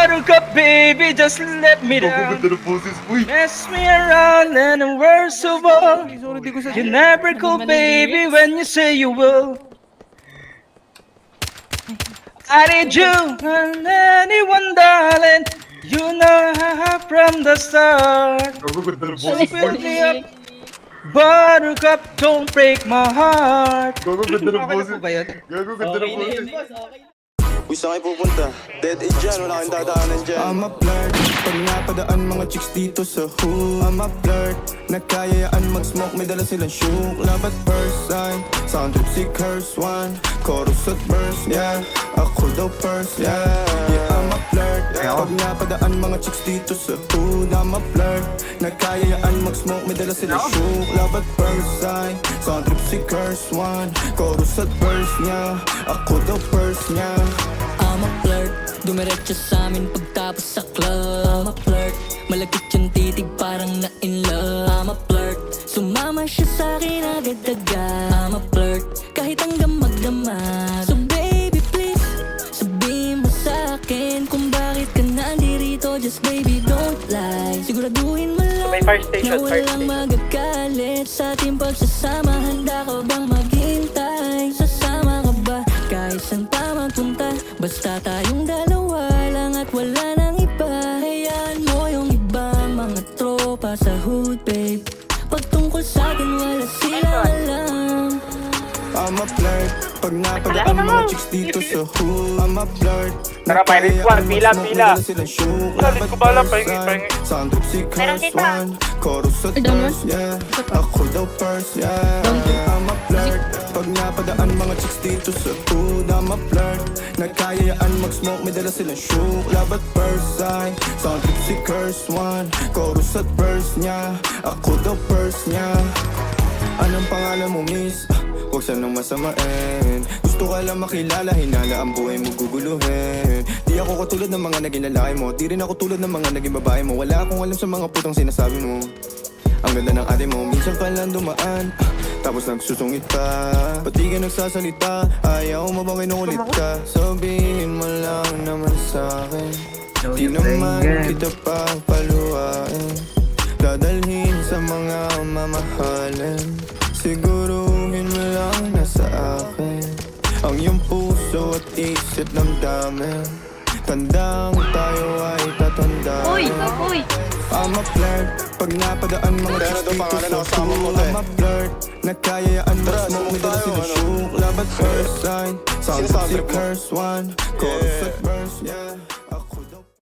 Buttercup, baby, just let me down. Ganda ng boses, uy. Mess me around and the worst of all, you never call baby when you say you will. I need you and anyone, darling. You know how from the start. Gago, ganda ng So boses, fill uy. me up, Buttercup, don't break my heart. Gago, ganda ng Okay na boses. po ba yun? Gago, ganda ng boses. Uy, saan kayo pupunta? Dead end dyan, wala kayong dadaanan dyan. I'm a flirt, pag napadaan mga chicks dito sa hood. I'm a flirt, nagkayayaan mag-smoke, may dala silang shook. Love at first sight, sound trip si curse one. Chorus at verse, yeah, ako daw first, yeah. Yeah, I'm a flirt, pag napadaan mga chicks dito sa hood. I'm a flirt, nagkayayaan mag-smoke, may dala silang shook. Love at first sight, sound trip si curse one. Chorus at verse, yeah, ako daw first, yeah. I'm a flirt, dumiretso sa amin pagtapos sa club. I'm a flirt, malagkit yung titig parang na in love. I'm a flirt, sumama siya sa akin agad-agad. I'm a flirt, kahit hanggang magdamag. So baby please, sabihin mo sa akin kung bakit ka nandirito. Just baby don't lie, siguraduhin mo lang na walang magagalit sa ating pagsasama. Handa ka bang maghintay? Sasama ka ba kahit saan pa magpunta? Basta tayong dalawa lang at wala nang iba. Hayaan mo yung ibang mga tropa sa hood, babe. Pagtungkol sa akin, wala silang alam. I'm a flirt, pag napadaan mga chicks dito sa hood. I'm a flirt, Tara, Pirate One, pila. Laban ko bala, first pahingi. sign, sound trip si curse one. Chorus at verse, yeah, ako daw first, yeah. I'm a flirt, pag napadaan mga chicks dito sa hood. I'm a flirt, nagkayayaan mag-smoke, may dala silang shook. Laban first sign, sound trip si curse one. Chorus at verse niya, ako daw first niya. Anong pangalan mo, miss? Huwag sanang masamain. Gusto ka lang makilala, hinala ang buhay mo guguluhin. Di ako katulad ng mga naging lalaki mo, di rin ako tulad ng mga naging babae mo. Wala akong alam sa mga putang sinasabi mo. Ang ganda ng ate mo, minsan ka lang dumaan, tapos nagsusungit pa. Ba't di ka nagsasalita? Ayaw mo bang kinukulit ka? Sabihin mo lang naman sa'kin, di naman kita pang paluhain. Dadalhin sa mga mamahalin, siguruhin mo lang na sa akin ang iyong puso at isip damdamin. Tandang tayo ay tatandaan. Uy! Uy! I'm a flirt, pag napadaan mga chicks dito sa hood. I'm a flirt, nagkayayaan mag-smoke, may dala sila shook. Love at first sight, sound si curse one. Chorus at